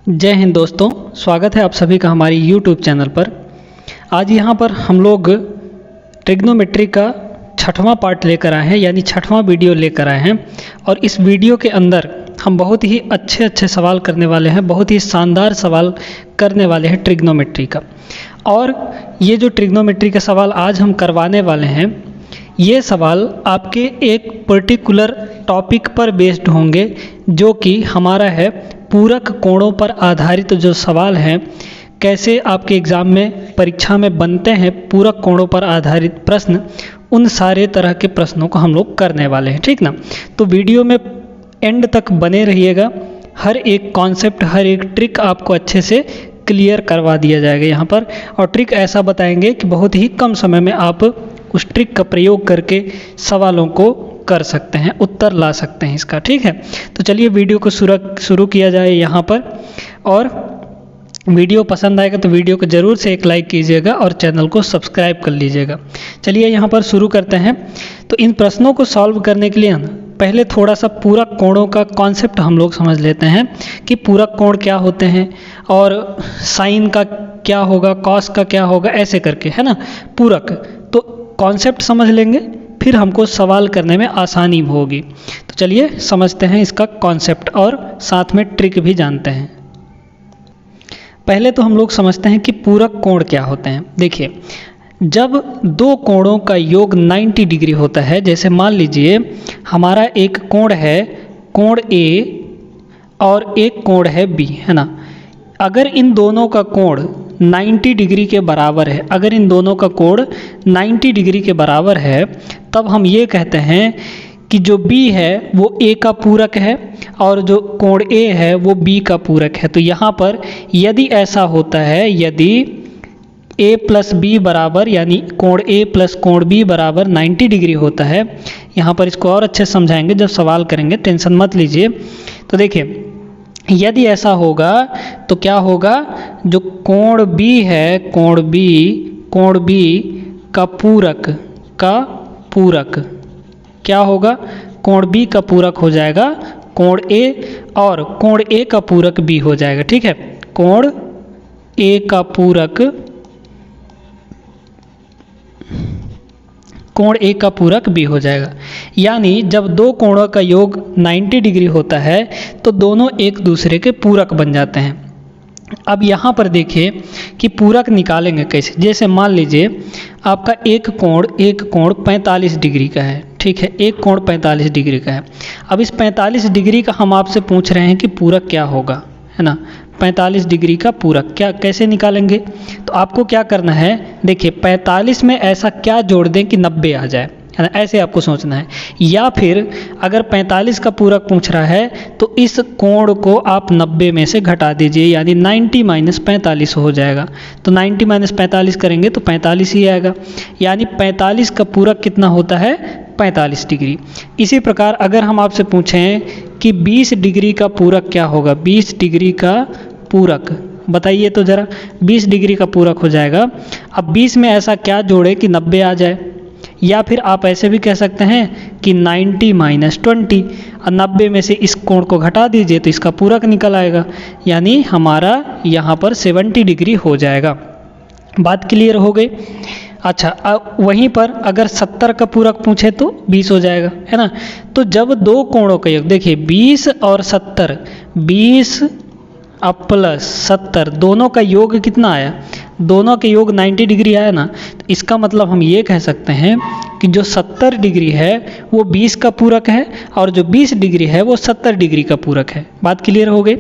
जय हिंद दोस्तों, स्वागत है आप सभी का हमारी YouTube चैनल पर। आज यहाँ पर हम लोग ट्रिग्नोमेट्री का छठवां पार्ट लेकर आए हैं, यानी छठवां वीडियो लेकर आए हैं। और इस वीडियो के अंदर हम बहुत ही अच्छे सवाल करने वाले हैं, बहुत ही शानदार सवाल करने वाले हैं ट्रिग्नोमेट्री का। और ये जो ट्रिग्नोमेट्री का सवाल आज हम करवाने वाले हैं, ये सवाल आपके एक पर्टिकुलर टॉपिक पर बेस्ड होंगे, जो कि हमारा है पूरक कोणों पर आधारित जो सवाल हैं, कैसे आपके एग्ज़ाम में परीक्षा में बनते हैं पूरक कोणों पर आधारित प्रश्न, उन सारे तरह के प्रश्नों को हम लोग करने वाले हैं, ठीक ना। तो वीडियो में एंड तक बने रहिएगा, हर एक कॉन्सेप्ट, हर एक ट्रिक आपको अच्छे से क्लियर करवा दिया जाएगा यहाँ पर। और ट्रिक ऐसा बताएंगे कि बहुत ही कम समय में आप उस ट्रिक का प्रयोग करके सवालों को कर सकते हैं, उत्तर ला सकते हैं इसका, ठीक है। तो चलिए वीडियो को शुरू किया जाए यहाँ पर। और वीडियो पसंद आएगा तो वीडियो को ज़रूर से एक लाइक कीजिएगा और चैनल को सब्सक्राइब कर लीजिएगा। चलिए यहाँ पर शुरू करते हैं। तो इन प्रश्नों को सॉल्व करने के लिए पहले थोड़ा सा पूरक कोणों का कॉन्सेप्ट हम लोग समझ लेते हैं कि पूरक कोण क्या होते हैं और साइन का क्या होगा, कॉस का क्या होगा, ऐसे करके, है ना। पूरक तो कॉन्सेप्ट समझ लेंगे, फिर हमको सवाल करने में आसानी होगी। तो चलिए समझते हैं इसका कॉन्सेप्ट और साथ में ट्रिक भी जानते हैं। पहले तो हम लोग समझते हैं कि पूरक कोण क्या होते हैं। देखिए, जब दो कोणों का योग 90 डिग्री होता है, जैसे मान लीजिए हमारा एक कोण है कोण ए और एक कोण है बी, है ना। अगर इन दोनों का कोण 90 डिग्री के बराबर है, अगर इन दोनों का कोण 90 डिग्री के बराबर है, तब हम ये कहते हैं कि जो B है वो A का पूरक है और जो कोण A है वो B का पूरक है। तो यहाँ पर यदि ऐसा होता है, यदि A प्लस B बराबर, यानी कोण A प्लस कोण B बराबर 90 डिग्री होता है, यहाँ पर इसको और अच्छे से समझाएंगे जब सवाल करेंगे, टेंशन मत लीजिए। तो देखिए, यदि ऐसा होगा तो क्या होगा, जो कोण B है, कोण B का पूरक क्या होगा, कोण B का पूरक हो जाएगा कोण A, और कोण A का पूरक B हो जाएगा, ठीक है। कोण A का पूरक कोण A का पूरक B हो जाएगा। यानी जब दो कोणों का योग 90 डिग्री होता है तो दोनों एक दूसरे के पूरक बन जाते हैं। अब यहाँ पर देखिए कि पूरक निकालेंगे कैसे। जैसे मान लीजिए आपका एक कोण 45 डिग्री का है, ठीक है, एक कोण 45 डिग्री का है। अब इस 45 डिग्री का हम आपसे पूछ रहे हैं कि पूरक क्या होगा, है ना। 45 डिग्री का पूरक क्या कैसे निकालेंगे, तो आपको क्या करना है, देखिए 45 में ऐसा क्या जोड़ दें कि 90 आ जाए, है ना, ऐसे आपको सोचना है। या फिर अगर 45 का पूरक पूछ रहा है तो इस कोण को आप 90 में से घटा दीजिए, यानी 90 माइनस 45 हो जाएगा। तो 90 माइनस 45 करेंगे तो 45 ही आएगा, यानी 45 का पूरक कितना होता है, 45 डिग्री। इसी प्रकार अगर हम आपसे पूछें कि 20 डिग्री का पूरक क्या होगा, 20 डिग्री का पूरक बताइए तो ज़रा, 20 डिग्री का पूरक हो जाएगा। अब 20 में ऐसा क्या जोड़े कि 90 आ जाए, या फिर आप ऐसे भी कह सकते हैं कि 90 माइनस 20, और 90 में से इस कोण को घटा दीजिए तो इसका पूरक निकल आएगा, यानी हमारा यहाँ पर 70 डिग्री हो जाएगा। बात क्लियर हो गई। अच्छा, अब वहीं पर अगर 70 का पूरक पूछे तो 20 हो जाएगा, है ना। तो जब दो कोणों का योग, देखिए 20 और 70, 20 अब प्लस 70, दोनों का योग कितना आया, दोनों के योग 90 डिग्री आया ना। तो इसका मतलब हम ये कह सकते हैं कि जो 70 डिग्री है वो 20 का पूरक है और जो 20 डिग्री है वो 70 डिग्री का पूरक है। बात क्लियर हो गई।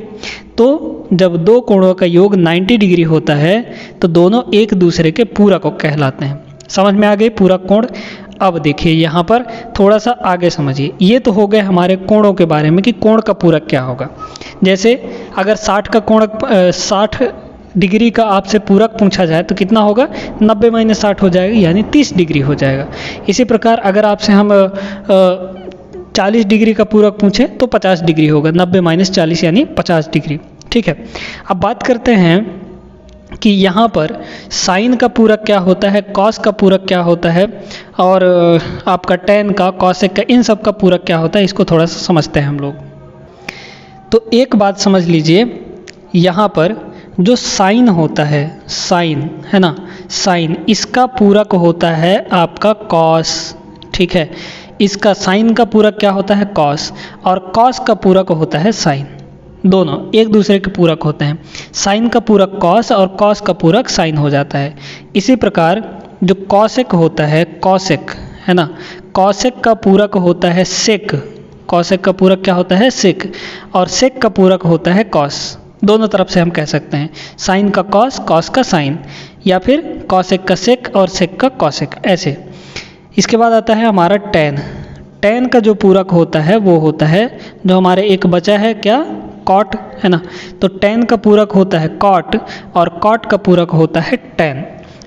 तो जब दो कोणों का योग 90 डिग्री होता है तो दोनों एक दूसरे के पूरक कहलाते हैं। समझ में आ गई पूरक कोण। अब देखिए यहाँ पर थोड़ा सा आगे समझिए। ये तो हो गए हमारे कोणों के बारे में कि कोण का पूरक क्या होगा। जैसे अगर 60 डिग्री का आपसे पूरक पूछा जाए तो कितना होगा, 90 माइनस 60 हो जाएगा, यानी 30 डिग्री हो जाएगा। इसी प्रकार अगर आपसे हम 40 डिग्री का पूरक पूछें तो 50 डिग्री होगा, 90 माइनस 40 यानी 50 डिग्री, ठीक है। अब बात करते हैं कि यहाँ पर साइन का पूरक क्या होता है, कॉस का पूरक क्या होता है, और आपका टेन का, कॉसेक का, इन सब का पूरक क्या होता है, इसको थोड़ा सा समझते हैं हम लोग। तो एक बात समझ लीजिए, यहाँ पर जो साइन होता है, साइन है ना, साइन, इसका पूरक होता है आपका कॉस, ठीक है। इसका साइन का पूरक क्या होता है, कॉस, और कॉस का पूरक होता है साइन। दोनों एक दूसरे के पूरक होते हैं। साइन का पूरक कॉस और कॉस का पूरक साइन हो जाता है। इसी प्रकार जो कॉसेक होता है, कॉसेक है ना, कॉसेक का पूरक होता है सेक, कॉसेक का पूरक क्या होता है, सेक, और सेक का पूरक होता है कॉस। दोनों तरफ से हम कह सकते हैं, साइन का कॉस, कॉस का साइन, या फिर कॉसेक का सेक और सेक का कॉसेक, ऐसे। इसके बाद आता है हमारा टैन। टैन का जो पूरक होता है वो होता है, जो हमारे एक बचा है क्या, कॉट, है ना। तो टैन का पूरक होता है कॉट और कॉट का पूरक होता है टैन।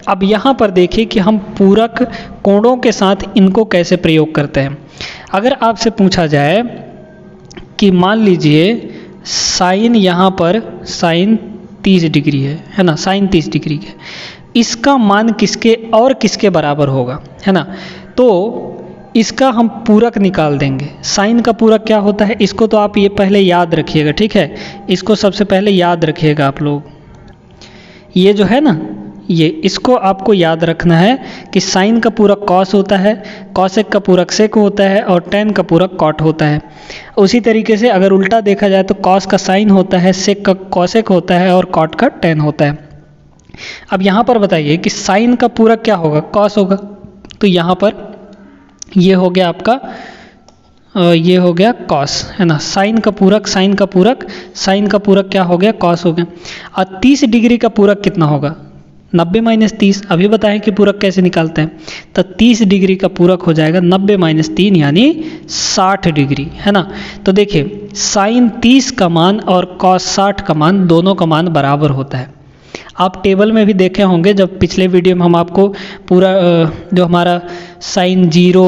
अब यहाँ पर देखिए कि हम पूरक कोणों के साथ इनको कैसे प्रयोग करते हैं। अगर आपसे पूछा जाए कि मान लीजिए साइन, यहाँ पर साइन 30 डिग्री है ना, साइन 30 डिग्री है, इसका मान किसके और किसके बराबर होगा, है ना। तो इसका हम पूरक निकाल देंगे। साइन का पूरक क्या होता है, इसको तो आप ये पहले याद रखिएगा, ठीक है। इसको सबसे पहले याद रखिएगा आप लोग, ये जो है ना, ये इसको आपको याद रखना है कि साइन का पूरक कॉस होता है, कॉसेक का पूरक सेक होता है, और टैन का पूरक कॉट होता है। उसी तरीके से अगर उल्टा देखा जाए तो कॉस का साइन होता है, सेक का कॉसेक होता है, और कॉट का टैन होता है। अब यहाँ पर बताइए कि साइन का पूरक क्या होगा, कॉस होगा। तो यहाँ पर ये हो गया आपका, ये हो गया कॉस, है ना। साइन का पूरक, साइन का पूरक, साइन का पूरक क्या हो गया, कॉस हो गया। और 30 डिग्री का पूरक कितना होगा, 90 माइनस 30। अभी बताएं कि पूरक कैसे निकालते हैं। तो 30 डिग्री का पूरक हो जाएगा 90 माइनस 3 यानी 60 डिग्री, है ना। तो देखिए साइन 30 का मान और कॉस 60 का मान, दोनों का मान बराबर होता है। आप टेबल में भी देखे होंगे, जब पिछले वीडियो में हम आपको पूरा जो हमारा साइन 0,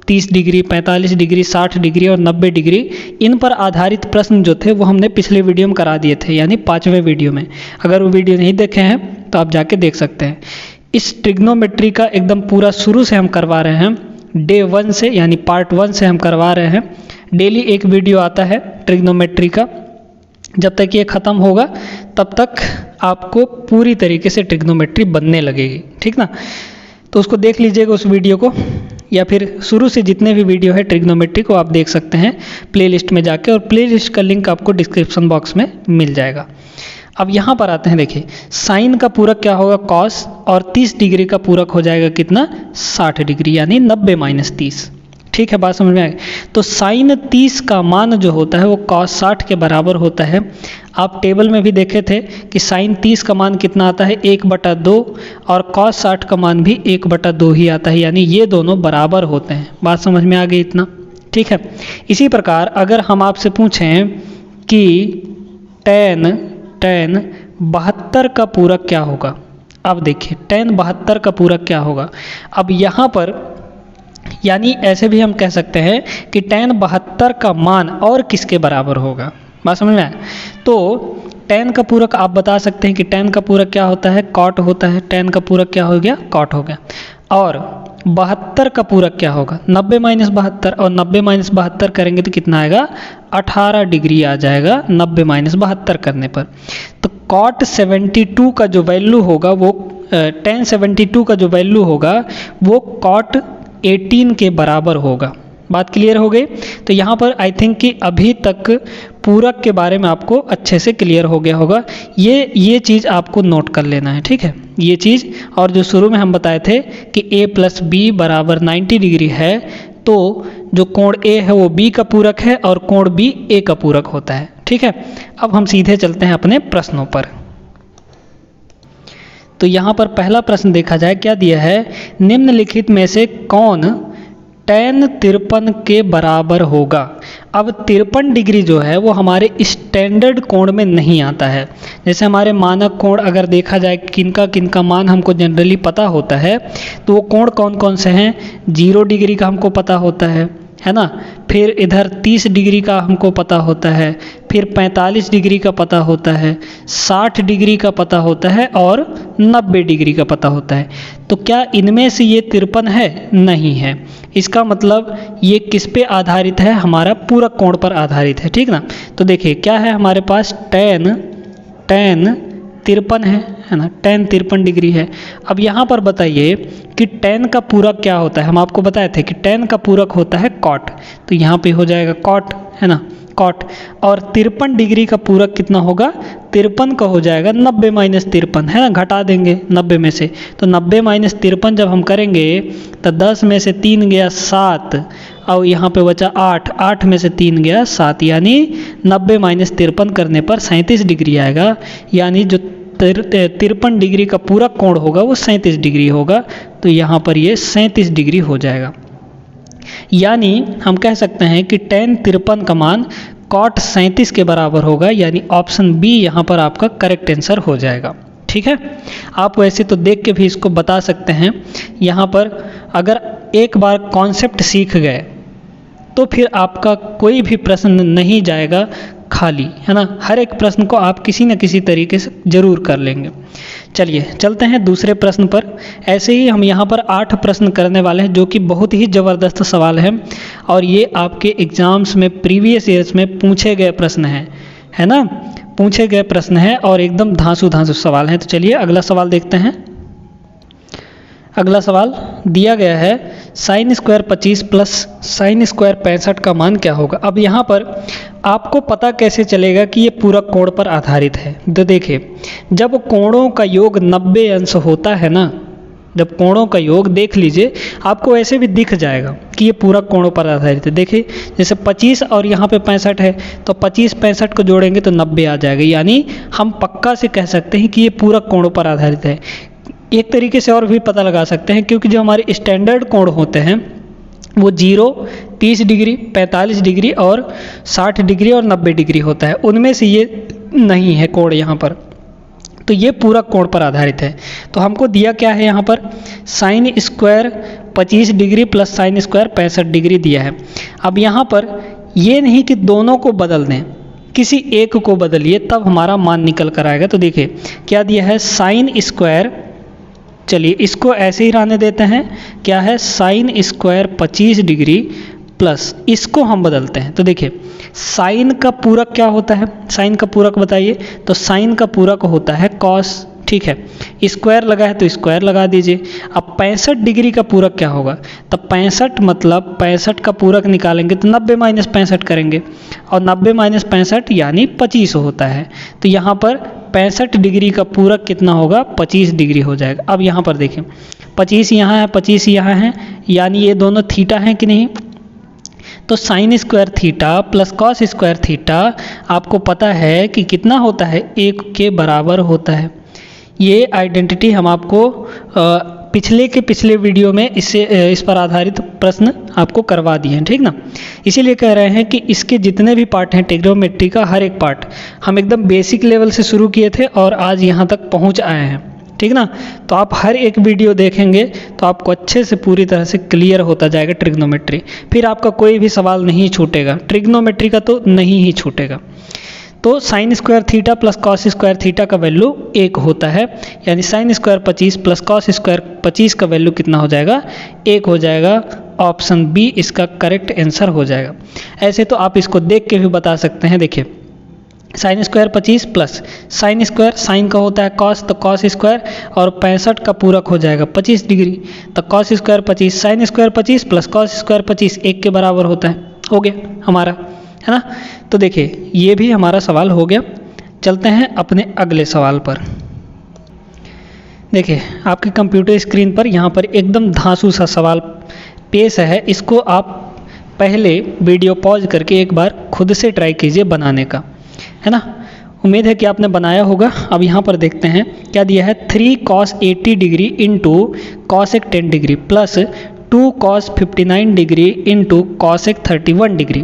30 डिग्री, 45 डिग्री, 60 डिग्री और 90 डिग्री, इन पर आधारित प्रश्न जो थे वो हमने पिछले वीडियो में करा दिए थे, यानी 5वें वीडियो में। अगर वो वीडियो नहीं देखे हैं तो आप जाके देख सकते हैं। इस ट्रिग्नोमेट्री का एकदम पूरा शुरू से हम करवा रहे हैं, डे 1 से, यानी पार्ट 1 से हम करवा रहे हैं। डेली एक वीडियो आता है ट्रिग्नोमेट्री का। जब तक ये ख़त्म होगा तब तक आपको पूरी तरीके से ट्रिग्नोमेट्री बनने लगेगी, ठीक ना। तो उसको देख लीजिएगा उस वीडियो को, या फिर शुरू से जितने भी वीडियो है ट्रिग्नोमेट्री को आप देख सकते हैं प्लेलिस्ट में जाके, और प्लेलिस्ट का लिंक आपको डिस्क्रिप्शन बॉक्स में मिल जाएगा। अब यहाँ पर आते हैं, देखिए साइन का पूरक क्या होगा, कॉस, और 30 डिग्री का पूरक हो जाएगा कितना, 60 डिग्री, यानी 90 माइनस 30। ठीक है, बात समझ में आ गई। तो साइन 30 का मान जो होता है वो कॉस 60 के बराबर होता है। आप टेबल में भी देखे थे कि साइन 30 का मान कितना आता है, 1/2, और कॉस 60 का मान भी 1/2 ही आता है, यानी ये दोनों बराबर होते हैं। बात समझ में आ गई इतना, ठीक है। इसी प्रकार अगर हम आपसे पूछें कि tan 72 का पूरक क्या होगा, अब देखिए tan 72 का पूरक क्या होगा। अब यहाँ पर यानी ऐसे भी हम कह सकते हैं कि tan 72 का मान और किसके बराबर होगा, बात समझ में आया। तो tan का पूरक आप बता सकते हैं कि tan का पूरक क्या होता है, cot होता है। tan का पूरक क्या हो गया, cot हो गया। और 72 का पूरक क्या होगा, 90 माइनस 72, और 90 माइनस 72 करेंगे तो कितना आएगा, 18 डिग्री आ जाएगा 90 माइनस 72 करने पर। तो cot 72 का जो वैल्यू होगा वो tan 72 का जो वैल्यू होगा वो cot 18 के बराबर होगा। बात क्लियर हो गई। तो यहाँ पर आई थिंक कि अभी तक पूरक के बारे में आपको अच्छे से क्लियर हो गया होगा। ये चीज़ आपको नोट कर लेना है, ठीक है, ये चीज़। और जो शुरू में हम बताए थे कि a + b = 90 डिग्री है, तो जो कोण a है वो b का पूरक है और कोण b a का पूरक होता है, ठीक है। अब हम सीधे चलते हैं अपने प्रश्नों पर। तो यहाँ पर पहला प्रश्न देखा जाए, क्या दिया है, निम्नलिखित में से कौन tan 53 के बराबर होगा। अब 53 डिग्री जो है वो हमारे स्टैंडर्ड कोण में नहीं आता है। जैसे हमारे मानक कोण अगर देखा जाए किनका किनका मान हमको जनरली पता होता है, तो वो कोण कौन कौन से हैं, 0 डिग्री का हमको पता होता है ना, फिर इधर 30 डिग्री का हमको पता होता है, फिर 45 डिग्री का पता होता है, 60 डिग्री का पता होता है, और 90 डिग्री का पता होता है। तो क्या इनमें से ये 53 है, नहीं है। इसका मतलब ये किस पे आधारित है, हमारा पूरक कोण पर आधारित है, ठीक ना। तो देखिए क्या है हमारे पास, tan tan 53 है ना, tan 53 डिग्री है। अब यहाँ पर बताइए कि tan का पूरक क्या होता है। हम आपको बताए थे कि tan का पूरक होता है cot, तो यहाँ पे हो जाएगा cot, है ना, cot। और 53 डिग्री का पूरक कितना होगा, 53 का हो जाएगा 90 माइनस 53, है ना, घटा देंगे 90 में से, तो 90 माइनस 53 जब हम करेंगे तो 10 में से 3 गया 7, और यहाँ पे बचा 8, 8 में से 3 गया 7, यानी 90 माइनस 53 करने पर 37 डिग्री आएगा। यानी जो 53 डिग्री का पूरा कोण होगा वो 37 डिग्री होगा, तो यहाँ पर ये 37 डिग्री हो जाएगा। यानी हम कह सकते हैं कि tan 53 का मान cot 37 के बराबर होगा, यानी ऑप्शन बी यहाँ पर आपका करेक्ट आंसर हो जाएगा। ठीक है, आप वैसे तो देख के भी इसको बता सकते हैं। यहाँ पर अगर एक बार कॉन्सेप्ट सीख गए तो फिर आपका कोई भी प्रश्न नहीं जाएगा खाली, है ना, हर एक प्रश्न को आप किसी न किसी तरीके से ज़रूर कर लेंगे। चलिए चलते हैं दूसरे प्रश्न पर। ऐसे ही हम यहाँ पर 8 प्रश्न करने वाले हैं, जो कि बहुत ही ज़बरदस्त सवाल है और ये आपके एग्ज़ाम्स में प्रीवियस ईयर्स में पूछे गए प्रश्न हैं, है ना, पूछे गए प्रश्न हैं और एकदम धांसू सवाल हैं। तो चलिए अगला सवाल देखते हैं। अगला सवाल दिया गया है sin square 25 plus sin square 65 का मान क्या होगा। अब यहाँ पर आपको पता कैसे चलेगा कि ये पूरा कोण पर आधारित है। तो देखिए, जब कोणों का योग 90 अंश होता है ना, जब कोणों का योग देख लीजिए, आपको ऐसे भी दिख जाएगा कि ये पूरा कोणों पर आधारित है। देखिए जैसे 25 और यहाँ पे 65 है, तो 25 65 को जोड़ेंगे तो 90 आ जाएगा, यानी हम पक्का से कह सकते हैं कि ये पूरा कोणों पर आधारित है। एक तरीके से और भी पता लगा सकते हैं, क्योंकि जो हमारे स्टैंडर्ड कोण होते हैं वो 0, 30 डिग्री, 45 डिग्री और 60 डिग्री और 90 डिग्री होता है, उनमें से ये नहीं है कोण यहाँ पर, तो ये पूरा कोण पर आधारित है। तो हमको दिया क्या है यहाँ पर, sin square 25 degree plus sin square 65 degree दिया है। अब यहाँ पर ये नहीं कि दोनों को बदल दें, किसी एक को बदलिए तब हमारा मान निकल कर आएगा। तो देखिए क्या दिया है, sin स्क्वायर, चलिए इसको ऐसे ही रहने देते हैं, क्या है sin स्क्वायर 25 डिग्री प्लस इसको हम बदलते हैं। तो देखिए साइन का पूरक क्या होता है, साइन का पूरक बताइए। तो साइन का पूरक होता है कॉस, ठीक है, स्क्वायर लगा है तो स्क्वायर लगा दीजिए। अब 65 डिग्री का पूरक क्या होगा, तब 65 मतलब 65 का पूरक निकालेंगे तो 90 माइनस 65 करेंगे, और 90 माइनस 65 यानी 25 होता है। तो यहाँ पर 65 डिग्री का पूरक कितना होगा, 25 डिग्री हो जाएगा। अब यहाँ पर देखें 25 यहाँ है, 25 यहाँ है, यानी ये दोनों थीटा हैं कि नहीं। तो sign square theta plus cos square theta आपको पता है कि कितना होता है, 1 के बराबर होता है। ये आइडेंटिटी हम आपको पिछले वीडियो में इस पर आधारित प्रश्न आपको करवा दिए हैं, ठीक ना। इसीलिए कह रहे हैं कि इसके जितने भी पार्ट हैं ट्रिग्नोमेट्री का, हर एक पार्ट हम एकदम बेसिक लेवल से शुरू किए थे और आज यहाँ तक पहुँच आए हैं, ठीक ना। तो आप हर एक वीडियो देखेंगे तो आपको अच्छे से पूरी तरह से क्लियर होता जाएगा ट्रिग्नोमेट्री, फिर आपका कोई भी सवाल नहीं छूटेगा, ट्रिग्नोमेट्री का तो नहीं ही छूटेगा। तो sign square theta plus cos square theta का वैल्यू 1 होता है, यानी sign square 25 plus cos square 25 का वैल्यू कितना हो जाएगा, 1 हो जाएगा। ऑप्शन बी इसका करेक्ट आंसर हो जाएगा। ऐसे तो आप इसको देख के भी बता सकते हैं। देखिए sine square 25 plus sine square, sine का होता है कॉस, तो कॉस स्क्वायर, और 65 का पूरक हो जाएगा 25 डिग्री, तो cos square 25, sign square 25 plus cos square 25 1 के बराबर होता है। हो गया हमारा, है ना। तो देखिए ये भी हमारा सवाल हो गया। चलते हैं अपने अगले सवाल पर। देखिए आपके कंप्यूटर स्क्रीन पर यहाँ पर एकदम धांसू सा सवाल पेश है, इसको आप पहले वीडियो पॉज करके एक बार खुद से ट्राई कीजिए बनाने का, है ना। उम्मीद है कि आपने बनाया होगा। अब यहाँ पर देखते हैं क्या दिया है, 3 cos 80 degree into cosec 10 degree plus 2 cos 59 degree into cosec 31 degree.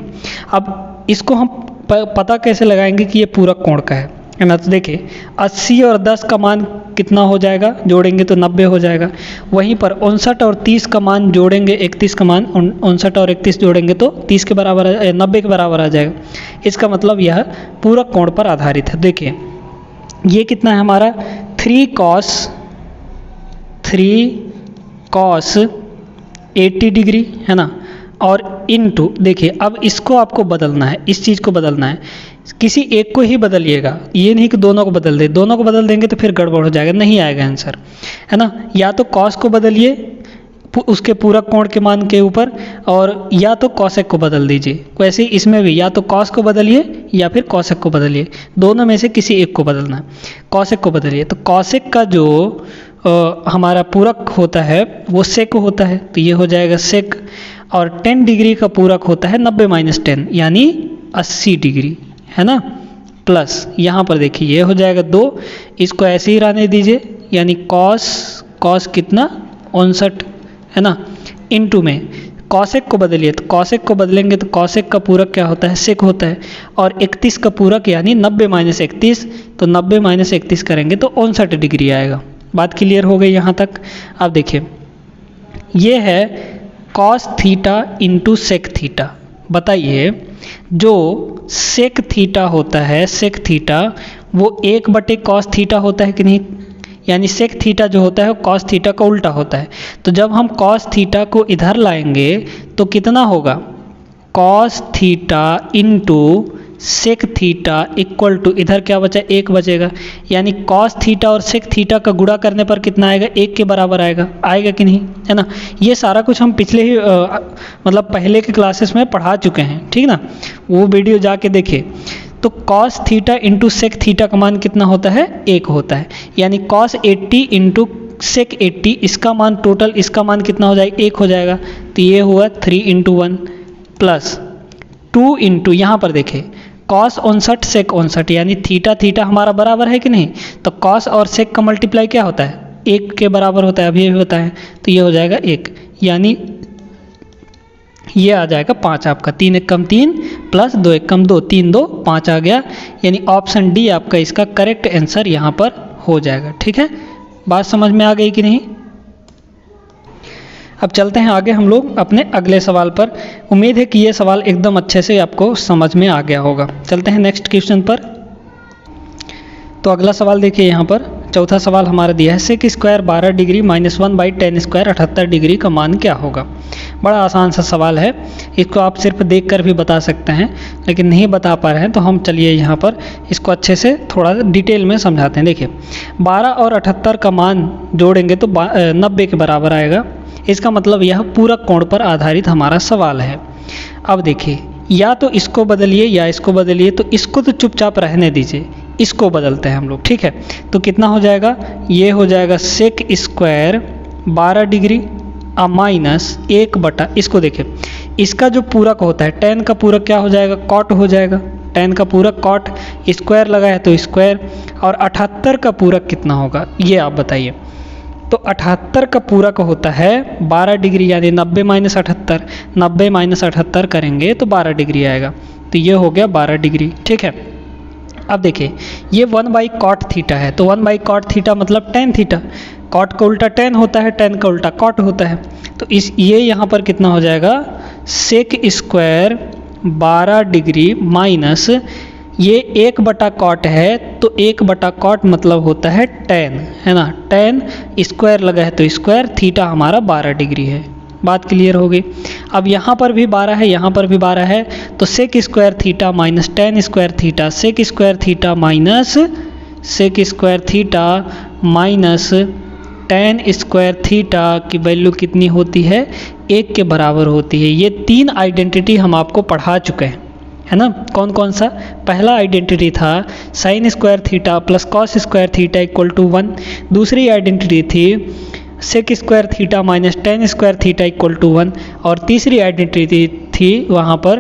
अब इसको हम पता कैसे लगाएंगे कि ये पूरा कोण का है ना। तो देखिए 80 और 10 का मान कितना हो जाएगा, जोड़ेंगे तो 90 हो जाएगा। वहीं पर 59 और 30 का मान जोड़ेंगे, 31 का मान 59 और 31 जोड़ेंगे तो 30 के बराबर 90 के बराबर आ जाएगा। इसका मतलब यह पूरा कोण पर आधारित है। देखिए ये कितना है हमारा, 3 cos 80 डिग्री, है ना, और इनटू देखिए अब इसको आपको बदलना है, इस चीज़ को बदलना है। किसी एक को ही बदलिएगा, ये नहीं कि दोनों को बदल दे, दोनों को बदल देंगे तो फिर गड़बड़ हो जाएगा, नहीं आएगा आंसर, है ना। या तो कॉस को बदलिए उसके पूरक कोण के मान के ऊपर, और या तो कॉसेक को बदल दीजिए। वैसे ही इसमें भी या तो कॉस को बदलिए या फिर कॉसेक को बदलिए, दोनों में से किसी एक को बदलना है। कॉसेक को बदलिए तो कॉसेक का जो हमारा पूरक होता है वो सेक होता है, तो ये हो जाएगा सेक। और 10 डिग्री का पूरक होता है 90-10 यानी 80 डिग्री, है ना। प्लस यहाँ पर देखिए ये हो जाएगा 2, इसको ऐसे ही रहने दीजिए, यानी कॉस कितना 59, है ना, इनटू में कॉसेक को बदलिए, तो कॉसेक को बदलेंगे तो कॉसेक का पूरक क्या होता है, सेक होता है। और 31 का पूरक यानी 90-31, तो 90-31 करेंगे तो 59 डिग्री आएगा। बात क्लियर हो गई यहाँ तक। अब देखिए ये है cos theta into sec theta. बताइए जो सेक थीटा होता है, सेक थीटा वो 1/cos थीटा होता है कि नहीं, यानी सेक थीटा जो होता है वो कॉस थीटा का उल्टा होता है। तो जब हम कॉस थीटा को इधर लाएंगे तो कितना होगा, cos theta into sec theta equal to, इधर क्या बचा, 1 बचेगा, यानी कॉस थीटा और सेक थीटा का गुणा करने पर कितना आएगा, 1 के बराबर आएगा कि नहीं, है ना। ये सारा कुछ हम पिछले ही मतलब पहले के क्लासेस में पढ़ा चुके हैं, ठीक ना, वो वीडियो जाके देखिए। तो cos theta into sec theta का मान कितना होता है, 1 होता है, यानी कॉस 80 इंटू सेक 80, इसका मान टोटल, इसका मान कितना हो जाएगा, 1 हो जाएगा। तो ये हुआ 3 × 1 प्लस 2 इंटू, यहाँ पर देखें कॉस 59 सेक 59, यानी थीटा थीटा हमारा बराबर है कि नहीं, तो कॉस और सेक का मल्टीप्लाई क्या होता है, 1 के बराबर होता है, अभी होता है, तो ये हो जाएगा 1, यानी ये आ जाएगा 5 आपका, 3 × 3 प्लस 2 × 2, 3 2 5 आ गया, यानी ऑप्शन डी आपका इसका करेक्ट आंसर यहाँ पर हो जाएगा। ठीक है, बात समझ में आ गई कि नहीं। अब चलते हैं आगे हम लोग अपने अगले सवाल पर। उम्मीद है कि ये सवाल एकदम अच्छे से आपको समझ में आ गया होगा। चलते हैं नेक्स्ट क्वेश्चन पर। तो अगला सवाल देखिए, यहाँ पर चौथा सवाल हमारा दिया है, sec square 12 degree -1/10 square 78 degree का मान क्या होगा। बड़ा आसान सा सवाल है, इसको आप सिर्फ देख कर भी बता सकते हैं, लेकिन नहीं बता पा रहे हैं तो हम चलिए यहाँ पर इसको अच्छे से थोड़ा डिटेल में समझाते हैं। देखिए 12 और 78 का मान जोड़ेंगे तो 90 के बराबर आएगा। इसका मतलब यह पूरक कोण पर आधारित हमारा सवाल है। अब देखिए या तो इसको बदलिए या इसको बदलिए, तो इसको तो चुपचाप रहने दीजिए, इसको बदलते हैं हम लोग। ठीक है, तो कितना हो जाएगा, ये हो जाएगा सेक स्क्वायर 12 डिग्री माइनस 1/, इसको देखिए इसका जो पूरक होता है tan का पूरक क्या हो जाएगा, कॉट हो जाएगा, tan का पूरक कॉट, स्क्वायर लगा है तो स्क्वायर, और 78 का पूरक कितना होगा ये आप बताइए। तो 78 का पूरक होता है 12 डिग्री, यानी 90 - 78, 90 - 78 करेंगे तो 12 डिग्री आएगा, तो ये हो गया 12 डिग्री। ठीक है, अब देखिए ये 1/cot थीटा है, तो 1/cot थीटा मतलब tan थीटा, कॉट का उल्टा tan होता है, tan का उल्टा cot होता है, तो ये यहाँ पर कितना हो जाएगा, सेक स्क्वायर 12 डिग्री माइनस ये 1/cot है, तो 1/cot मतलब होता है tan, है ना, tan स्क्वायर लगा है तो स्क्वायर, थीटा हमारा 12 डिग्री है। बात क्लियर हो गई। अब यहाँ पर भी 12 है, यहाँ पर भी 12 है, तो sec square theta minus tan square theta, sec square theta minus sec square theta minus tan square theta की वैल्यू कितनी होती है, 1 के बराबर होती है। ये 3 आइडेंटिटी हम आपको पढ़ा चुके हैं, है ना। कौन कौन सा, पहला आइडेंटिटी था sine square theta plus cos square theta equal to 1, दूसरी आइडेंटिटी थी sec square theta minus tan square theta equal to 1, और तीसरी आइडेंटिटी थी वहाँ पर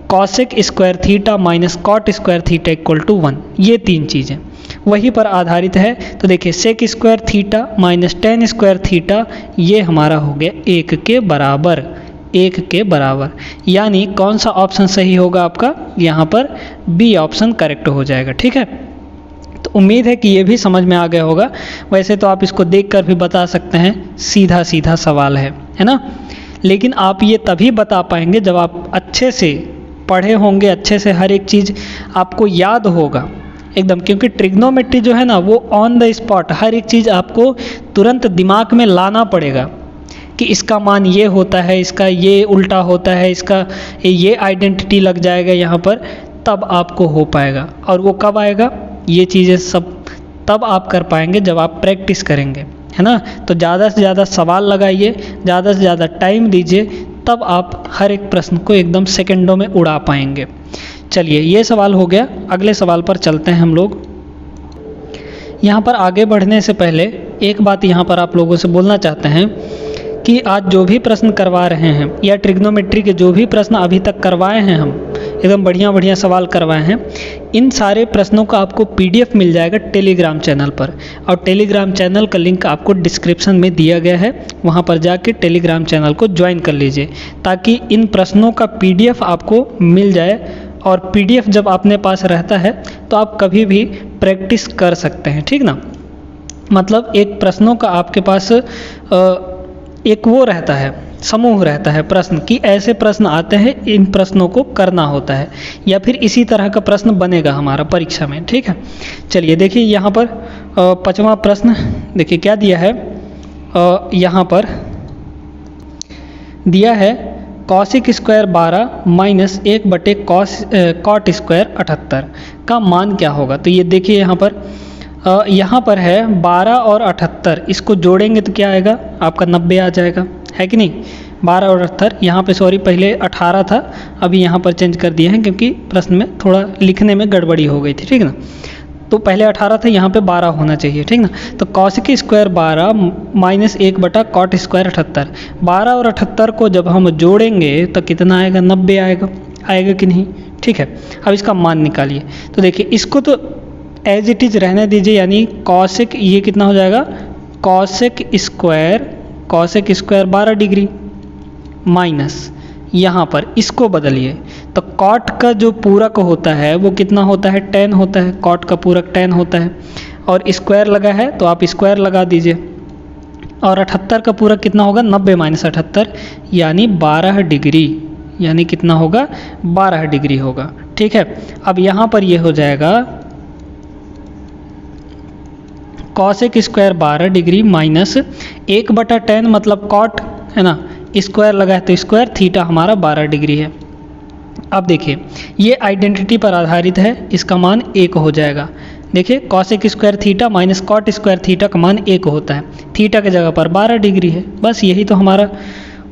cosec square theta minus cot square theta equal to 1। ये 3 चीज़ें वही पर आधारित है। तो देखिए sec square theta minus tan square theta ये हमारा हो गया 1 के बराबर, 1 के बराबर, यानी कौन सा ऑप्शन सही होगा आपका, यहाँ पर बी ऑप्शन करेक्ट हो जाएगा। ठीक है, तो उम्मीद है कि ये भी समझ में आ गया होगा। वैसे तो आप इसको देखकर भी बता सकते हैं, सीधा सीधा सवाल है ना, लेकिन आप ये तभी बता पाएंगे जब आप अच्छे से पढ़े होंगे, अच्छे से हर एक चीज़ आपको याद होगा एकदम, क्योंकि ट्रिग्नोमेट्री जो है ना वो ऑन द स्पॉट हर एक चीज़ आपको तुरंत दिमाग में लाना पड़ेगा कि इसका मान ये होता है, इसका ये उल्टा होता है, इसका ये आइडेंटिटी लग जाएगा यहाँ पर, तब आपको हो पाएगा। और वो कब आएगा, ये चीज़ें सब तब आप कर पाएंगे जब आप प्रैक्टिस करेंगे, है ना। तो ज़्यादा से ज़्यादा सवाल लगाइए, ज़्यादा से ज़्यादा टाइम दीजिए, तब आप हर एक प्रश्न को एकदम सेकंडों में उड़ा पाएंगे। चलिए, ये सवाल हो गया। अगले सवाल पर चलते हैं हम लोग। यहाँ पर आगे बढ़ने से पहले एक बात यहाँ पर आप लोगों से बोलना चाहते हैं कि आज जो भी प्रश्न करवा रहे हैं या ट्रिग्नोमेट्री के जो भी प्रश्न अभी तक करवाए हैं, हम एकदम बढ़िया बढ़िया सवाल करवाए हैं, इन सारे प्रश्नों का आपको PDF मिल जाएगा टेलीग्राम चैनल पर। और टेलीग्राम चैनल का लिंक आपको डिस्क्रिप्शन में दिया गया है, वहाँ पर जाके टेलीग्राम चैनल को ज्वाइन कर लीजिए ताकि इन प्रश्नों का PDF आपको मिल जाए। और PDF जब अपने पास रहता है तो आप कभी भी प्रैक्टिस कर सकते हैं, ठीक ना। मतलब एक प्रश्नों का आपके पास एक वो रहता है, समूह रहता है प्रश्न कि ऐसे प्रश्न आते हैं, इन प्रश्नों को करना होता है, या फिर इसी तरह का प्रश्न बनेगा हमारा परीक्षा में, ठीक है। चलिए देखिए, यहाँ पर 5वां प्रश्न देखिए क्या दिया है। यहाँ पर दिया है कॉसिक स्क्वायर 12 माइनस 1/कॉट स्क्वायर 78 का मान क्या होगा। तो ये देखिए यहाँ पर है 12 और 78, इसको जोड़ेंगे तो क्या आएगा आपका 90 आ जाएगा, है कि नहीं। 12 और 78, यहाँ पे सॉरी पहले 18 था, अभी यहाँ पर चेंज कर दिए हैं क्योंकि प्रश्न में थोड़ा लिखने में गड़बड़ी हो गई थी, ठीक ना। तो पहले 18 था, यहाँ पे 12 होना चाहिए, ठीक ना। तो कॉसिक स्क्वायर 12 माइनस 1/कॉट स्क्वायर 78, 12 और 78 को जब हम जोड़ेंगे तो कितना आएगा, 90 आएगा कि नहीं, ठीक है। अब इसका मान निकालिए। तो देखिए, इसको तो एज इट इज रहने दीजिए, यानी कॉसिक ये कितना हो जाएगा, कॉसिक स्क्वायर 12 डिग्री माइनस यहाँ पर इसको बदलिए तो कॉट का जो पूरक होता है वो कितना होता है, tan होता है। कॉट का पूरक tan होता है और स्क्वायर लगा है तो आप स्क्वायर लगा दीजिए। और 78 का पूरक कितना होगा, 90 माइनस 78 यानी 12 डिग्री, यानी कितना होगा, 12 डिग्री होगा, ठीक है। अब यहाँ पर ये हो जाएगा cosec square 12 degree minus 1/tan मतलब कॉट, है ना, स्क्वायर लगा है तो स्क्वायर, थीटा हमारा 12 डिग्री है। अब देखिए, ये आइडेंटिटी पर आधारित है, इसका मान 1 हो जाएगा। देखिए, cosec square theta minus cot square theta का मान 1 होता है, थीटा की जगह पर 12 डिग्री है। बस यही तो हमारा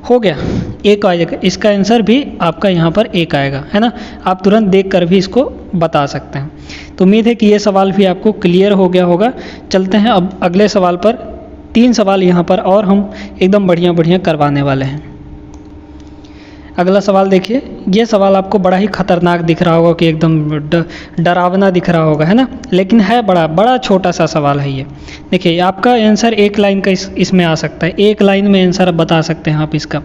हो गया, 1 आएगा। इसका आंसर भी आपका यहाँ पर 1 आएगा, है ना। आप तुरंत देख कर भी इसको बता सकते हैं। तो उम्मीद है कि ये सवाल भी आपको क्लियर हो गया होगा। चलते हैं अब अगले सवाल पर। 3 सवाल यहाँ पर और हम एकदम बढ़िया बढ़िया करवाने वाले हैं। अगला सवाल देखिए, ये सवाल आपको बड़ा ही खतरनाक दिख रहा होगा कि एकदम डरावना दिख रहा होगा, है ना, लेकिन है बड़ा छोटा सा सवाल है ये। देखिए, आपका आंसर 1 लाइन का इसमें आ सकता है, 1 लाइन में आंसर बता सकते हैं आप इसका।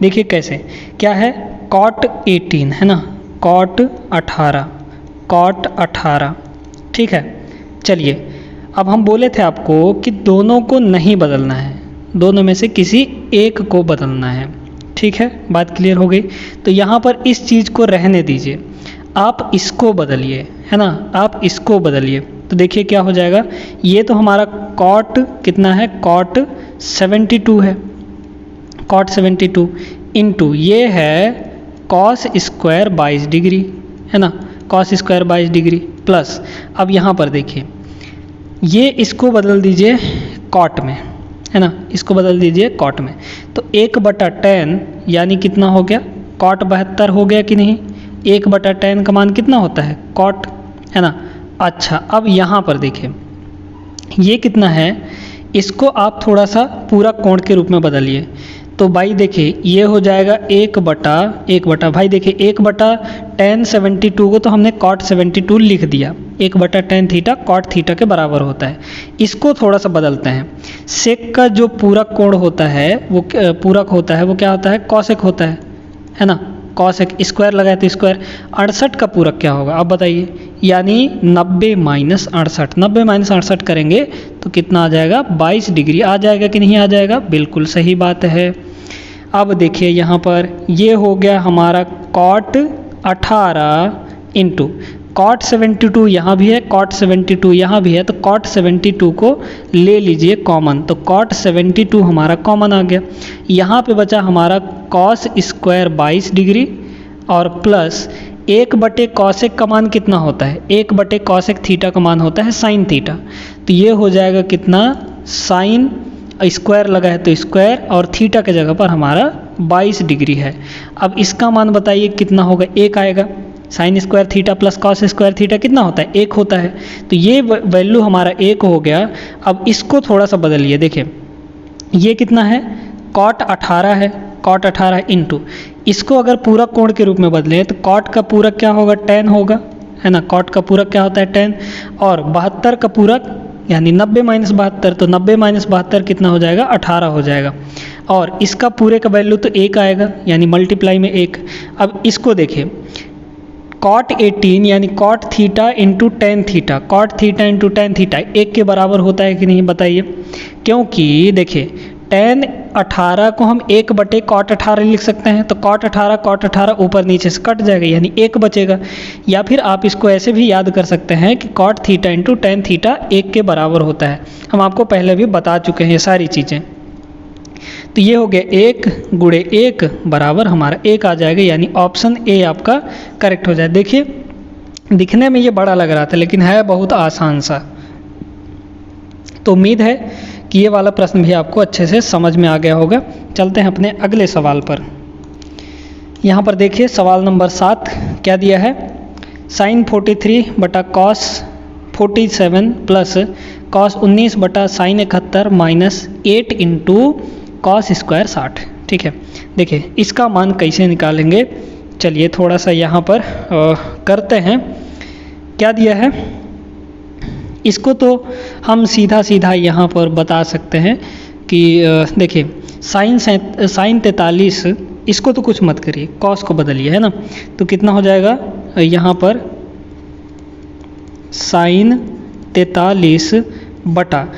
देखिए कैसे, क्या है, कॉट 18 है ना, कॉट 18, ठीक है। चलिए, अब हम बोले थे आपको कि दोनों को नहीं बदलना है, दोनों में से किसी एक को बदलना है, ठीक है। बात क्लियर हो गई। तो यहाँ पर इस चीज़ को रहने दीजिए, आप इसको बदलिए, है ना, आप इसको बदलिए। तो देखिए क्या हो जाएगा, ये तो हमारा कॉट कितना है, कॉट 72 है, कॉट 72 इंटू ये है कॉस स्क्वायर 22 डिग्री, है ना, कॉस स्क्वायर 22 डिग्री प्लस, अब यहाँ पर देखिए, ये इसको बदल दीजिए कॉट में, है ना, इसको बदल दीजिए कॉट में। तो 1/tan यानी कितना हो गया, कॉट 72 हो गया कि नहीं। 1/tan का मान कितना होता है, कॉट, है ना। अच्छा, अब यहाँ पर देखिए, ये कितना है, इसको आप थोड़ा सा पूरा कोण के रूप में बदलिए। तो भाई देखिए, ये हो जाएगा 1/, भाई देखिए 1/tan 72 को तो हमने कॉट 72 लिख दिया, 1/tan थीटा कॉट थीटा के बराबर होता है। इसको थोड़ा सा बदलते हैं, सेक का जो पूरक कोण होता है वो पूरक होता है वो क्या होता है, कॉसेक होता है ना, कॉसेक, स्क्वायर लगाए तो स्क्वायर। 68 का पूरक क्या होगा आप बताइए, यानी 90 माइनस 68, 90 माइनस 68 करेंगे तो कितना आ जाएगा, 22 डिग्री आ जाएगा कि नहीं आ जाएगा, बिल्कुल सही बात है। अब देखिए यहाँ पर ये हो गया हमारा कॉट 18 इंटू कॉट 72 यहाँ भी है, कॉट 72 यहाँ भी है, तो कॉट 72 को ले लीजिए कॉमन, तो कॉट 72 हमारा कॉमन आ गया। यहाँ पे बचा हमारा कॉस स्क्वायर 22 डिग्री और प्लस 1 बटे कॉसेक का मान कितना होता है? 1 बटे कॉसेक थीटा का मान होता है साइन थीटा। तो ये हो जाएगा कितना, साइन स्क्वायर लगा है तो स्क्वायर, और थीटा के जगह पर हमारा 22 डिग्री है। अब इसका मान बताइए कितना होगा? 1 आएगा। Sign square theta plus cos square theta कितना होता है? 1 होता है। तो ये वैल्यू हमारा 1 हो गया। अब इसको थोड़ा सा बदलिए, देखिए ये कितना है? कॉट 18 है, कॉट 18 इंटू, इसको अगर पूरक कोण के रूप में बदलें तो कॉट का पूरक क्या होगा? tan होगा, है ना। कॉट का पूरक क्या होता है? tan। और 72 का पूरक यानी 90 माइनस 72, तो 90 माइनस 72 कितना हो जाएगा? 18 हो जाएगा। और इसका पूरे का वैल्यू तो 1 आएगा, यानी मल्टीप्लाई में 1। अब इसको देखिए, कॉट 18 यानी cot theta into tan theta, cot theta into tan theta 1 के बराबर होता है कि नहीं बताइए? क्योंकि देखिए tan 18 को हम 1 बटे कॉट 18 लिख सकते हैं, तो कॉट 18 ऊपर नीचे से कट जाएगा, यानी 1 बचेगा। या फिर आप इसको ऐसे भी याद कर सकते हैं कि cot theta into tan theta 1 के बराबर होता है। हम आपको पहले भी बता चुके हैं ये सारी चीज़ें। तो ये हो गया 1 गुणे 1 बराबर हमारा 1 आ जाएगा, यानी ऑप्शन ए आपका करेक्ट हो जाए। देखिए दिखने में ये बड़ा लग रहा था, लेकिन है बहुत आसान सा। तो उम्मीद है कि ये वाला प्रश्न भी आपको अच्छे से समझ में आ गया होगा। चलते हैं अपने अगले सवाल पर। यहाँ पर देखिए सवाल नंबर 7 क्या दिया है? साइन 43 बटा कॉस 47 प्लस कॉस 19 बटा sine 71 minus 8 into cos square 60। ठीक है, देखिए इसका मान कैसे निकालेंगे? चलिए थोड़ा सा यहाँ पर करते हैं। क्या दिया है? इसको तो हम सीधा सीधा यहाँ पर बता सकते हैं कि देखिए साइन 43, इसको तो कुछ मत करिए, कॉस को बदलिए, है ना। तो कितना हो जाएगा यहाँ पर? साइन 43 बटा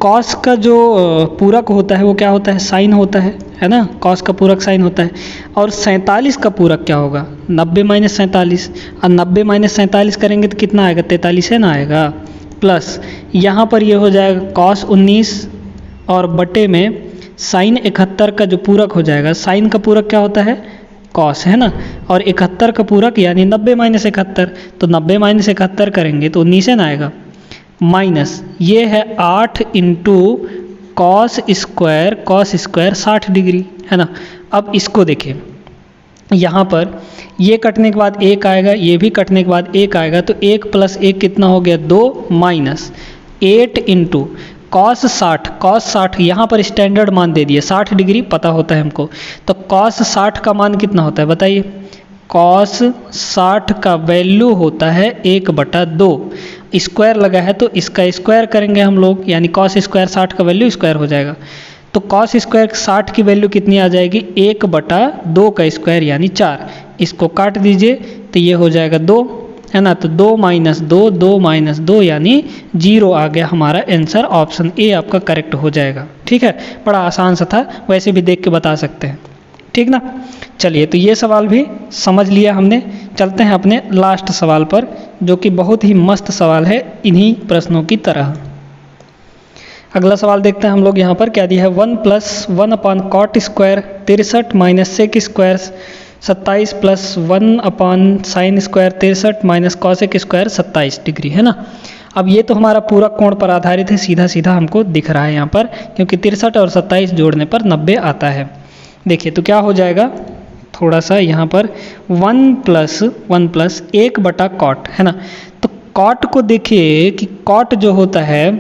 कॉस का जो पूरक होता है वो क्या होता है? साइन होता है ना। कॉस का पूरक साइन होता है। और 47 का पूरक क्या होगा? 90 माइनस 47। और 90 माइनस 47 करेंगे तो कितना आएगा? 43 है ना आएगा। प्लस यहाँ पर ये हो जाएगा कॉस 19 और बटे में साइन 71 का जो पूरक हो जाएगा। साइन का पूरक क्या होता है? कॉस, है ना। और 71 का पूरक यानी 90 माइनस 71, तो 90 माइनस 71 करेंगे तो 19 है ना आएगा। माइनस ये है 8 इंटू कॉस स्क्वायर 60 डिग्री, है ना। अब इसको देखिए, यहाँ पर ये कटने के बाद 1 आएगा, ये भी कटने के बाद 1 आएगा, तो 1 प्लस 1 कितना हो गया? 2 माइनस 8 इंटू कॉस 60 यहाँ पर स्टैंडर्ड मान दे दिए 60 डिग्री पता होता है हमको। तो कॉस 60 का मान कितना होता है बताइए? कॉस 60 का वैल्यू होता है 1/2। स्क्वायर लगा है तो इसका स्क्वायर करेंगे हम लोग, यानी कॉस स्क्वायर 60 का वैल्यू स्क्वायर हो जाएगा। तो कॉस स्क्वायर 60 की वैल्यू कितनी आ जाएगी? 1/2 का स्क्वायर यानी 4। इसको काट दीजिए तो ये हो जाएगा 2, है ना। तो 2 माइनस 2 यानी 0 आ गया हमारा आंसर। ऑप्शन ए आपका करेक्ट हो जाएगा। ठीक है, बड़ा आसान सा था, वैसे भी देख के बता सकते हैं, ठीक ना। चलिए तो ये सवाल भी समझ लिया हमने। चलते हैं अपने लास्ट सवाल पर, जो कि बहुत ही मस्त सवाल है इन्हीं प्रश्नों की तरह। अगला सवाल देखते हैं हम लोग। यहाँ पर क्या दिया है? 1 + 1/cot square 63 minus sec square 27 plus 1 sine square 63 minus cosec square 27 degree, है ना। अब ये तो हमारा पूरा कोण पर आधारित है, सीधा सीधा हमको दिख रहा है यहाँ पर, क्योंकि 63 और 27 जोड़ने पर 90 आता है। देखिए तो क्या हो जाएगा, थोड़ा सा यहाँ पर 1 + 1/cot, है ना। तो cot को देखिए कि cot जो होता है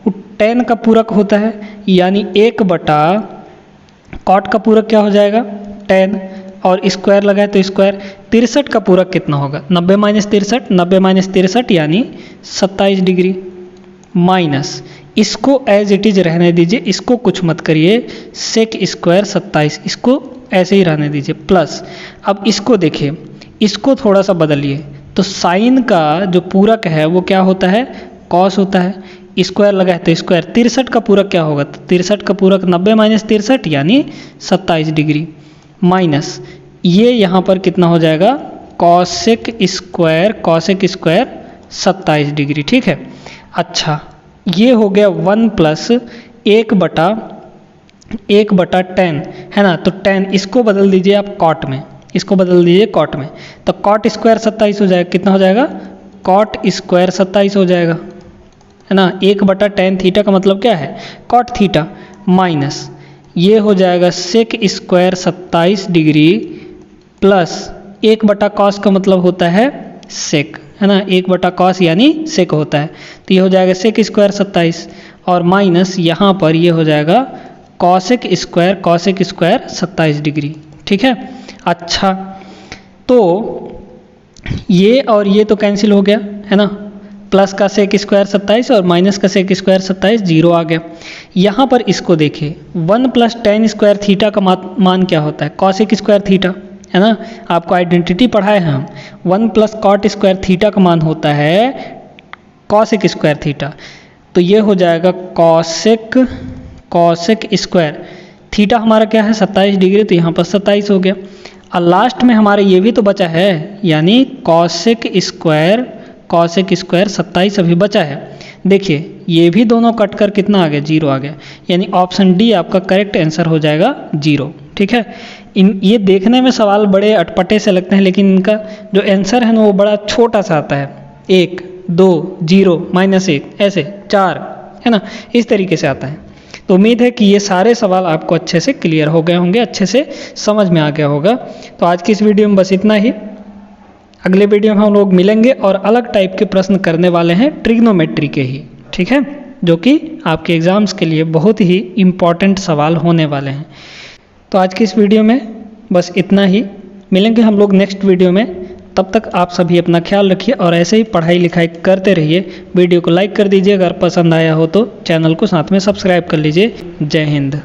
वो tan का पूरक होता है, यानी 1/cot का पूरक क्या हो जाएगा? tan, और स्क्वायर लगाए तो स्क्वायर। 63 का पूरक कितना होगा? 90 माइनस 63 यानी 27 डिग्री, माइनस इसको एज इट इज रहने दीजिए, इसको कुछ मत करिए, सेक स्क्वायर 27 इसको ऐसे ही रहने दीजिए, प्लस अब इसको देखिए, इसको थोड़ा सा बदलिए। तो साइन का जो पूरक है वो क्या होता है? कॉस होता है। स्क्वायर लगाए तो स्क्वायर। 63 का पूरक क्या होगा? तो 63 का पूरक 90 माइनस 63 यानी 27 डिग्री, माइनस ये यहाँ पर कितना हो जाएगा? कॉसेक स्क्वायर 27 डिग्री, ठीक है। अच्छा ये हो गया 1 + 1/tan, है ना। तो tan इसको बदल दीजिए आप कॉट में, इसको बदल दीजिए कॉट में, तो कॉट स्क्वायर 27 हो जाएगा। कितना हो जाएगा? कॉट स्क्वायर 27 हो जाएगा, है ना। 1/tan थीटा का मतलब क्या है? कॉट थीटा, माइनस ये हो जाएगा सेक स्क्वायर 27 डिग्री प्लस 1/cos का मतलब होता है सेक, है ना। 1/cos यानी सेक होता है, तो ये हो जाएगा सेक स्क्वायर 27 और माइनस यहाँ पर ये हो जाएगा कॉसेक स्क्वायर 27 डिग्री। ठीक है। अच्छा, तो ये और ये तो कैंसिल हो गया, है ना। प्लस का सेक स्क्वायर 27 और माइनस का सेक स्क्वायर 27, 0 आ गया। यहाँ पर इसको देखिए, 1 + tan स्क्वायर थीटा का मान क्या होता है? कॉसेक स्क्वायर थीटा, है ना। आपको आइडेंटिटी पढ़ाए हैं हम। 1 + cot स्क्वायर थीटा का मान होता है कॉसेक स्क्वायर थीटा, तो ये हो जाएगा कॉसेक स्क्वायर थीटा हमारा क्या है? 27 डिग्री, तो यहाँ पर 27 हो गया। और लास्ट में हमारे ये भी तो बचा है, यानी कॉसेक स्क्वायर 27 अभी बचा है। देखिए ये भी दोनों कट कर कितना आ गया? 0 आ गया, यानी ऑप्शन डी आपका करेक्ट आंसर हो जाएगा 0। ठीक है। ये देखने में सवाल बड़े अटपटे से लगते हैं, लेकिन इनका जो आंसर है ना वो बड़ा छोटा सा आता है, 1 2 0 -1 ऐसे 4, है ना, इस तरीके से आता है। तो उम्मीद है कि ये सारे सवाल आपको अच्छे से क्लियर हो गए होंगे, अच्छे से समझ में आ गया होगा। तो आज की इस वीडियो में बस इतना ही। अगले वीडियो में हम लोग मिलेंगे और अलग टाइप के प्रश्न करने वाले हैं ट्रिग्नोमेट्री के ही, ठीक है, जो कि आपके एग्ज़ाम्स के लिए बहुत ही इम्पॉर्टेंट सवाल होने वाले हैं। तो आज की इस वीडियो में बस इतना ही। मिलेंगे हम लोग नेक्स्ट वीडियो में। तब तक आप सभी अपना ख्याल रखिए और ऐसे ही पढ़ाई लिखाई करते रहिए। वीडियो को लाइक कर दीजिए, अगर पसंद आया हो तो चैनल को साथ में सब्सक्राइब कर लीजिए। जय हिंद।